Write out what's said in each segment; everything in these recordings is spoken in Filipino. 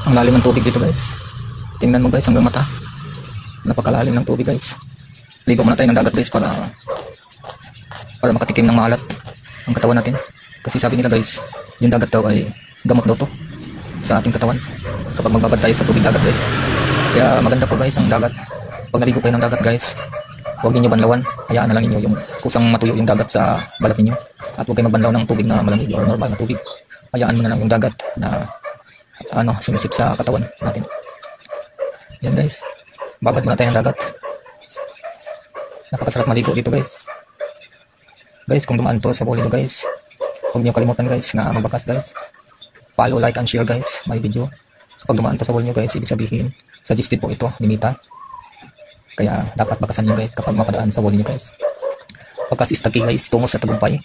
Ang lalim ng tubig dito guys. Tingnan mo guys hanggang mata. Napakalalim ng tubig guys. Ligo muna tayo ng dagat guys para makatikim ng maalat ang katawan natin. Kasi sabi nila guys, yung dagat daw ay gamot daw to sa ating katawan kapag magbabad tayo sa tubig dagat guys. Kaya maganda po guys ang dagat. Pag naligo kayo ng dagat guys, huwag ninyo banlawan. Hayaan na lang ninyo yung kusang matuyo yung dagat sa balat ninyo. At huwag kayo magbanlaw ng tubig na malamig o normal na tubig. Hayaan mo na lang yung dagat na sinusip sa katawan natin. Yan guys, babad muna tayo ng dagat. Napakasarap maligo dito guys. Guys, kung dumaan to sa Boledo guys, huwag niyo kalimutan guys na magbakas guys. Follow, like, and share guys my video. Kapag dumaan to sa wall nyo guys, ibig sabihin suggested po ito ni Mita. Kaya dapat bakasan nyo guys kapag mapadaan sa wall nyo guys. Bakas is taki guys, tungo sa tagumpay.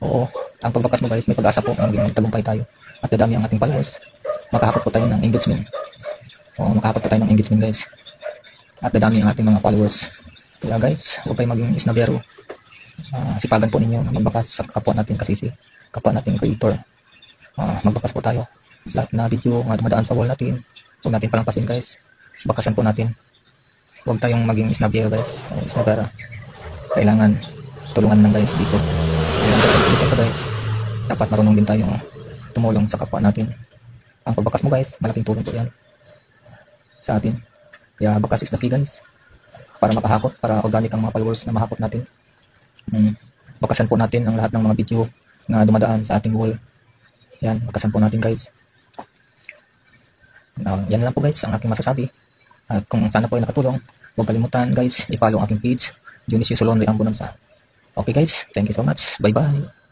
Oo, ang pagbakas mo guys, may pag-asa po ang tagumpay tayo. At dadami ang ating followers. Makahakot po tayo ng engagement. Oo, makahakot po tayo ng engagement guys. At dadami ang ating mga followers. Kaya guys, huwag kayo maging isnabero. Sipagan po ninyo na magbakas sa kapwa natin kasisi, kapwa natin creator. Magbakas po tayo. Lahat na video nga dumadaan sa wall natin, huwag natin palampasin guys. Bakasan po natin. Huwag tayong maging isnabero guys. Isnabera. Kailangan tulungan ng guys dito. Dito po guys, dapat marunong din tayong tumulong sa kapwa natin. Ang pagbakas mo guys, malaking tulong po yan sa atin. Kaya bakas is the key guys, para makahakot, para organic ang mga followers na mahakot natin. Bakasan po natin ang lahat ng mga video na dumadaan sa ating wall. Yan, bakasan po natin guys. Yan lang po guys ang aking masasabi. At kung sana po ay nakatulong, huwag kalimutan guys i-follow ang aking page, Dionisio Solonre ang Bonanza. Okay guys, thank you so much. Bye bye.